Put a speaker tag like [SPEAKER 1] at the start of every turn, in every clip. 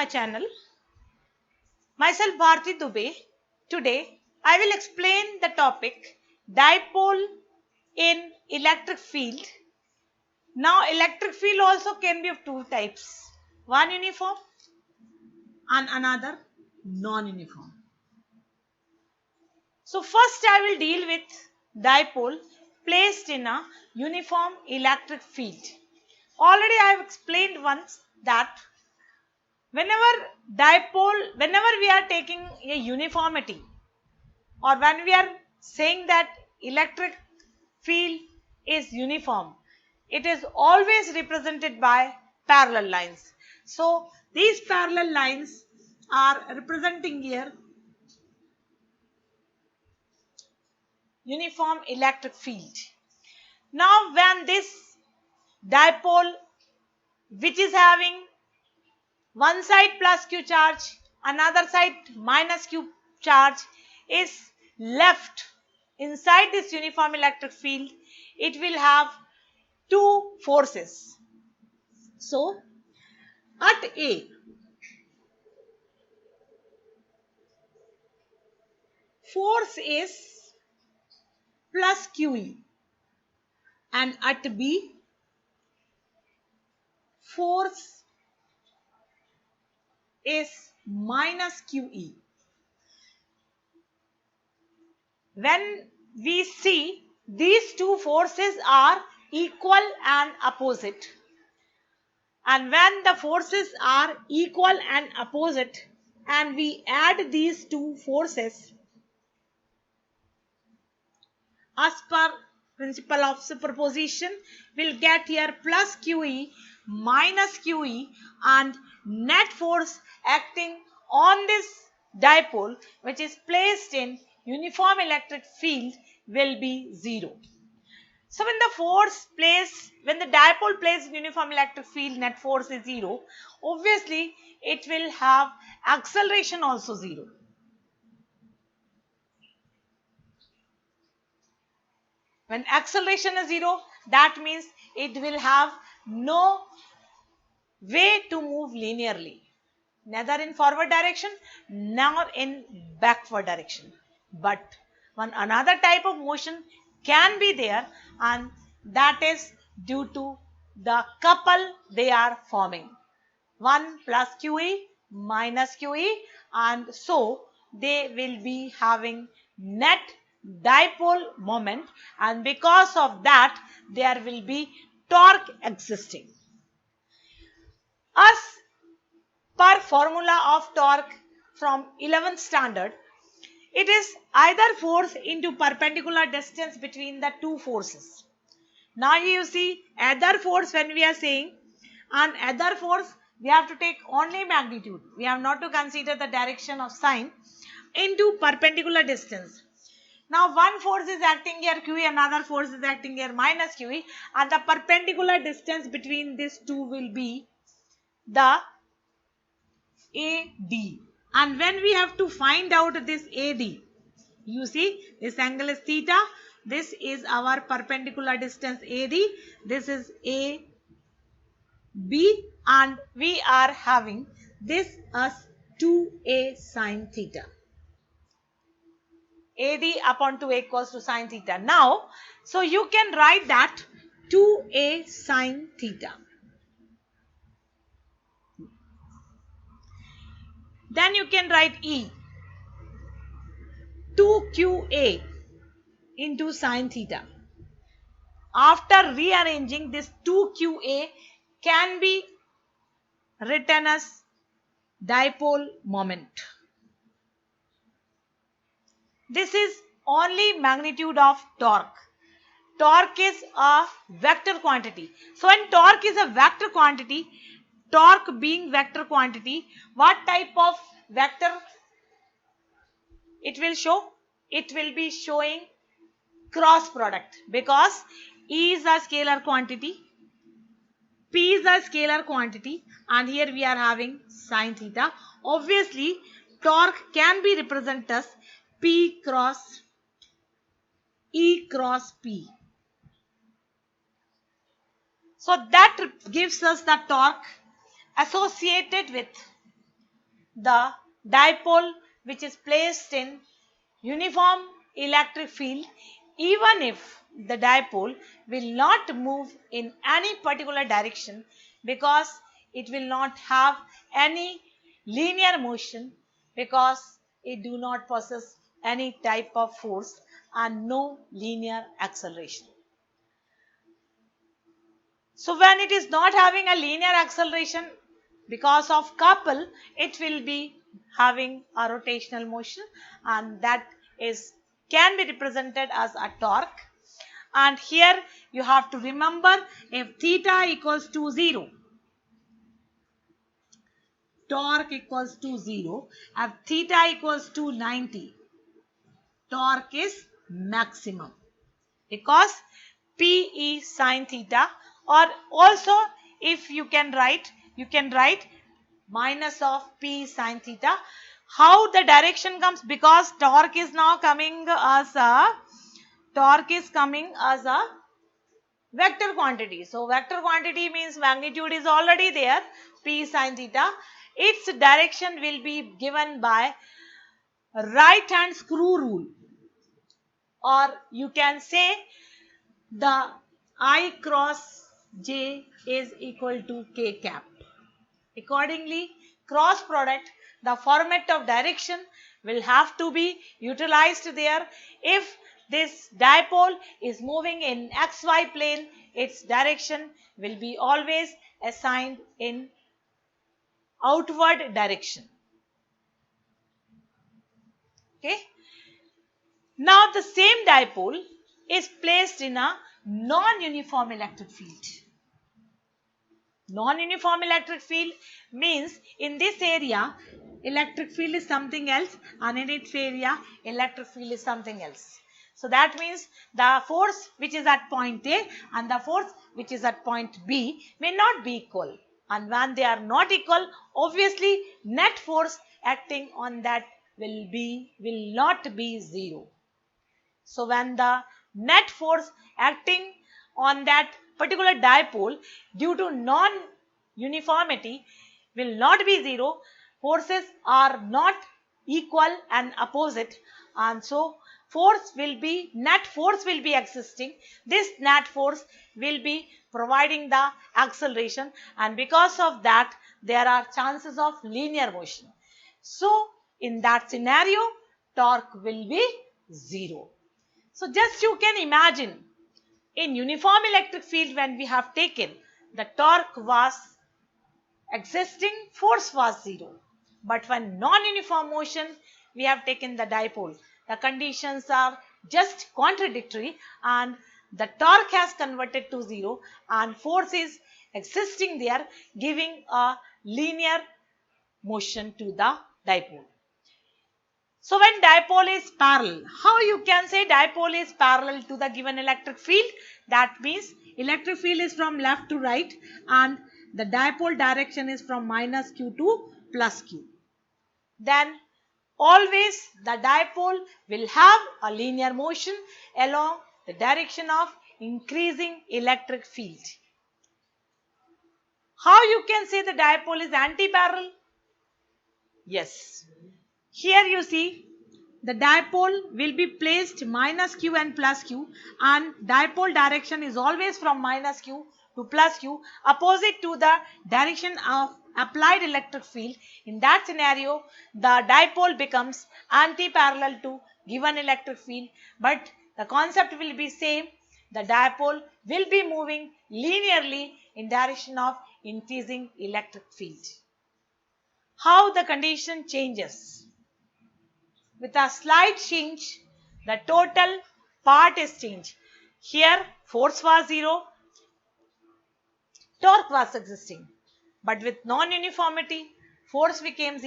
[SPEAKER 1] channel. Myself Bharti Dubey. Today I will explain the topic dipole in electric field. Now electric field also can be of two types, one uniform and another non-uniform. So first I will deal with dipole placed in a uniform electric field. Already I have explained once that whenever we are taking a uniformity, or when we are saying that electric field is uniform, it is always represented by parallel lines. So these parallel lines are representing here uniform electric field. Now when this dipole, which is having one side plus q charge, another side minus q charge, is left inside this uniform electric field, it will have two forces. So at A, force is plus QE, and at B, force is minus QE. When we see these two forces are equal and opposite, and when the forces are equal and opposite and we add these two forces as per principle of superposition, we'll get here plus QE minus QE, and net force acting on this dipole, which is placed in uniform electric field, will be 0. So when the dipole placed in uniform electric field, net force is 0. Obviously, it will have acceleration also 0. When acceleration is 0, that means it will have no way to move linearly, neither in forward direction nor in backward direction. But one another type of motion can be there, and that is due to the couple they are forming, 1 plus QE minus QE, and so they will be having net dipole moment, and because of that there will be torque existing. As per formula of torque from 11th standard, it is either force into perpendicular distance between the two forces. Now you see other force, when we are saying and other force, we have to take only magnitude. We have not to consider the direction of sign, into perpendicular distance. Now one force is acting here QE, another force is acting here minus QE, and the perpendicular distance between these two will be the AD. And when we have to find out this AD, you see this angle is theta, this is our perpendicular distance AD, this is AB, and we are having this as 2A sine theta. AD upon 2A equals to sine theta. Now, so you can write that 2A sine theta. Then you can write E, 2QA into sine theta. After rearranging, this 2QA can be written as dipole moment. This is only magnitude of torque. Torque is a vector quantity. So when torque is a vector quantity, torque being vector quantity, what type of vector it will show? It will be showing cross product, because E is a scalar quantity, P is a scalar quantity, and here we are having sine theta. Obviously, torque can be represented as P cross E cross P. So that gives us the torque associated with the dipole which is placed in uniform electric field, even if the dipole will not move in any particular direction because it will not have any linear motion, because it do not possess any type of force and no linear acceleration. So when it is not having a linear acceleration, because of couple, it will be having a rotational motion, and that is can be represented as a torque. And here you have to remember, if theta equals to 0, torque equals to 0, if theta equals to 90, torque is maximum, because P is sine theta, or also if you can write minus of P sine theta. How the direction comes, because torque is coming as a vector quantity. So vector quantity means magnitude is already there, P sine theta. Its direction will be given by right hand screw rule, or you can say the I cross J is equal to K cap. Accordingly, cross product, the format of direction will have to be utilized there. If this dipole is moving in xy plane, its direction will be always assigned in outward direction. Okay. Now the same dipole is placed in a non-uniform electric field. Non-uniform electric field means in this area electric field is something else, and in its area electric field is something else. So that means the force which is at point A and the force which is at point B may not be equal, and when they are not equal, obviously net force acting on that will not be 0. So when the net force acting on that particular dipole due to non-uniformity will not be 0, forces are not equal and opposite, and so net force will be existing. This net force will be providing the acceleration, and because of that there are chances of linear motion. So in that scenario, torque will be 0. So just you can imagine, in uniform electric field when we have taken, the torque was existing, force was 0. But when non-uniform motion we have taken the dipole, the conditions are just contradictory, and the torque has converted to 0 and force is existing there, giving a linear motion to the dipole. So when dipole is parallel, how you can say dipole is parallel to the given electric field? That means electric field is from left to right and the dipole direction is from minus q to plus q. Then always the dipole will have a linear motion along the direction of increasing electric field. How you can say the dipole is anti-parallel? Yes. Here you see the dipole will be placed minus q and plus q, and dipole direction is always from minus q to plus q, opposite to the direction of applied electric field. In that scenario, the dipole becomes anti-parallel to given electric field, but the concept will be same. The dipole will be moving linearly in direction of increasing electric field. How the condition changes? With a slight change, the total part is changed. Here force was 0, torque was existing. But with non-uniformity, torque became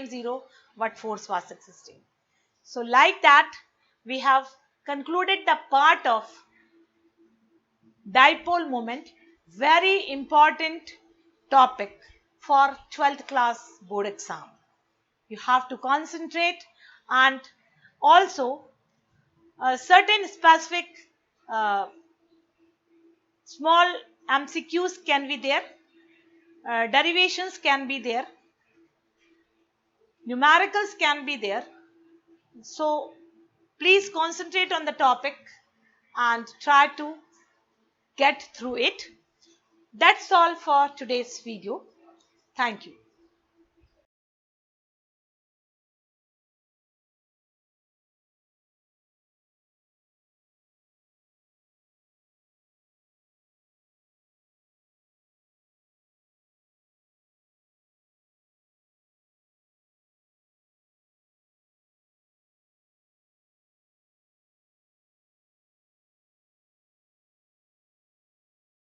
[SPEAKER 1] 0, but force was existing. So like that, we have concluded the part of dipole moment, very important topic for 12th class board exam. You have to concentrate, and also certain specific small MCQs can be there, derivations can be there. numericals can be there. So please concentrate on the topic and try to get through it. That's all for today's video. Thank you.